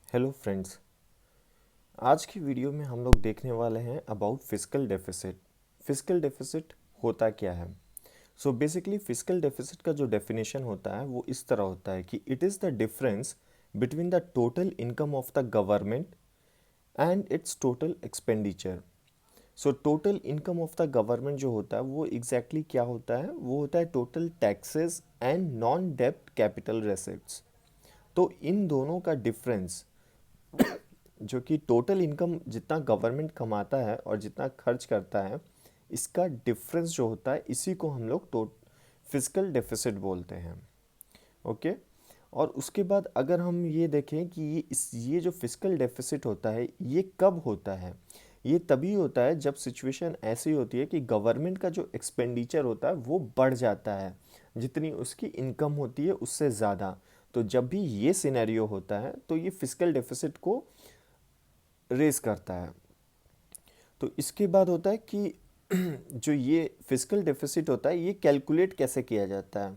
Hello friends. आज की video में हम लोग देखने वाले हैं about fiscal deficit. Fiscal deficit होता क्या है? सो बेसिकली फिस्कल डेफिसिट का जो डेफिनेशन होता है वो इस तरह होता है कि it is the difference between the total income of the government and it's total expenditure. So total income of the government जो होता है वो एग्जैक्टली क्या होता है? वो होता है टोटल टैक्सेस एंड नॉन डेब्ट कैपिटल रेसिप्ट्स। तो इन दोनों का डिफरेंस, जो कि टोटल इनकम जितना गवर्नमेंट कमाता है और जितना खर्च करता है, इसका डिफरेंस जो होता है इसी को हम लोग फिस्कल डेफिसिट बोलते हैं। ओके। और उसके बाद अगर हम ये देखें कि ये जो फिस्कल डेफिसिट होता है ये कब होता है? ये तभी होता है जब सिचुएशन ऐसी होती है कि गवर्नमेंट का जो एक्सपेंडिचर होता है वो बढ़ जाता है, जितनी उसकी इनकम होती है उससे ज़्यादा। तो जब भी ये सिनेरियो होता है तो ये फिस्कल डेफिसिट को रेस करता है। तो इसके बाद होता है कि जो ये फिस्कल डेफिसिट होता है ये कैलकुलेट कैसे किया जाता है?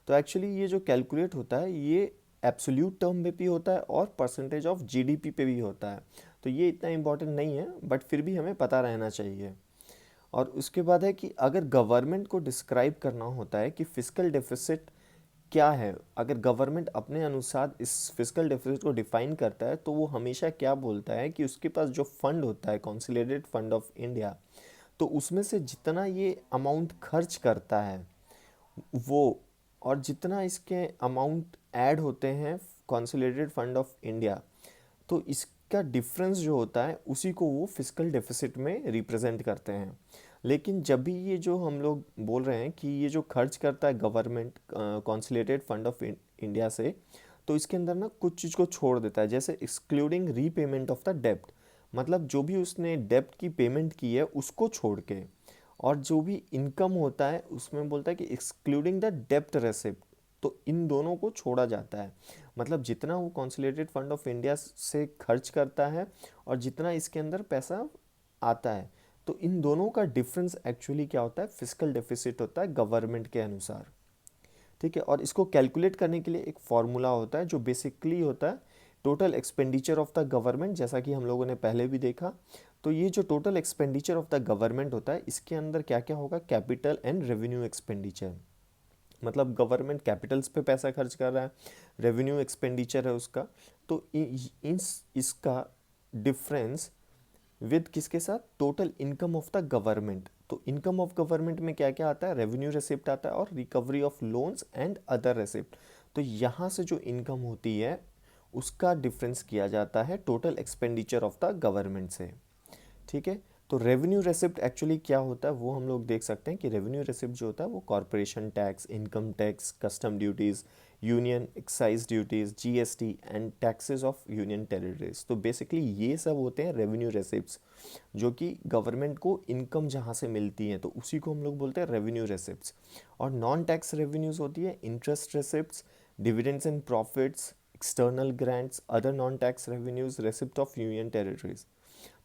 तो एक्चुअली ये जो कैलकुलेट होता है ये एब्सोल्यूट टर्म में भी होता है और परसेंटेज ऑफ जीडीपी पे भी होता है। तो ये इतना इम्पोर्टेंट नहीं है बट फिर भी हमें पता रहना चाहिए। और उसके बाद है कि अगर गवर्नमेंट को डिस्क्राइब करना होता है कि फिस्कल डेफिसिट क्या है, अगर गवर्नमेंट अपने अनुसार इस फिस्कल डेफिसिट को डिफाइन करता है तो वो हमेशा क्या बोलता है कि उसके पास जो फंड होता है कॉन्सोलिडेटेड फंड ऑफ इंडिया, तो उसमें से जितना ये अमाउंट खर्च करता है वो, और जितना इसके अमाउंट ऐड होते हैं कॉन्सोलिडेटेड फंड ऑफ इंडिया, तो इसका डिफरेंस जो होता है उसी को वो फिस्कल डेफिसिट में रिप्रेजेंट करते हैं। लेकिन जब भी ये जो हम लोग बोल रहे हैं कि ये जो खर्च करता है government consolidated fund of India से, तो इसके अंदर ना कुछ चीज़ को छोड़ देता है, जैसे एक्सक्लूडिंग रीपेमेंट ऑफ द डेब्ट। मतलब जो भी उसने डेब्ट की पेमेंट की है उसको छोड़ के, और जो भी इनकम होता है उसमें बोलता है कि एक्सक्लूडिंग द डेब्ट रेसिप्ट। तो इन दोनों को छोड़ा जाता है। मतलब जितना वो कॉन्सोलिडेटेड फंड ऑफ इंडिया से खर्च करता है और जितना इसके अंदर पैसा आता है, तो इन दोनों का डिफरेंस एक्चुअली क्या होता है? फिस्कल डेफिसिट होता है गवर्नमेंट के अनुसार। ठीक है। और इसको कैलकुलेट करने के लिए एक फॉर्मूला होता है जो बेसिकली होता है total expenditure of the government, जैसा कि हम लोगों ने पहले भी देखा। तो ये जो total expenditure of the government होता है इसके अंदर क्या क्या होगा? Capital and revenue expenditure. मतलब गवर्नमेंट कैपिटल्स पे पैसा खर्च कर रहा है, रेवेन्यू एक्सपेंडिचर है उसका। तो इसका डिफरेंस विद किसके साथ? Total income of the government. तो इनकम ऑफ गवर्नमेंट में क्या क्या आता है? रेवेन्यू रिसिप्ट आता है और recovery of loans and other receipt. तो यहाँ से जो इनकम होती है उसका डिफरेंस किया जाता है total expenditure of the government से। ठीक है। तो रेवेन्यू रेसिप्ट एक्चुअली क्या होता है वो हम लोग देख सकते हैं कि रेवेन्यू रेसिप्ट जो होता है वो corporation tax, income tax, custom duties, union excise duties, GST and taxes of union territories. तो बेसिकली ये सब होते हैं रेवेन्यू रेसिप्ट्स, जो कि गवर्नमेंट को इनकम जहाँ से मिलती है तो उसी को हम लोग बोलते हैं रेवेन्यू रेसिप्ट्स। और नॉन टैक्स रेवेन्यूज़ होती है interest रेसिप्ट्स, dividends and profits, external grants, other non tax revenues, receipt of union territories.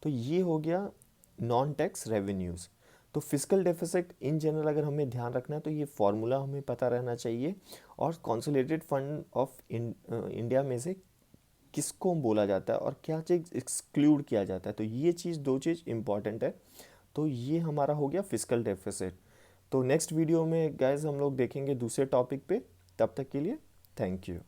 तो ये हो गया नॉन टैक्स रेवेन्यूज़। तो फिस्कल डेफिसिट इन जनरल अगर हमें ध्यान रखना है तो ये फॉर्मूला हमें पता रहना चाहिए। और कॉन्सोलिडेटेड फंड ऑफ इंडिया में से किसको बोला जाता है और क्या चीज़ एक्सक्लूड किया जाता है, तो ये चीज़, दो चीज़ इंपॉर्टेंट है। तो ये हमारा हो गया फिस्कल डेफिसिट। तो नेक्स्ट वीडियो में गाइज हम लोग देखेंगे दूसरे टॉपिक पे। तब तक के लिए थैंक यू।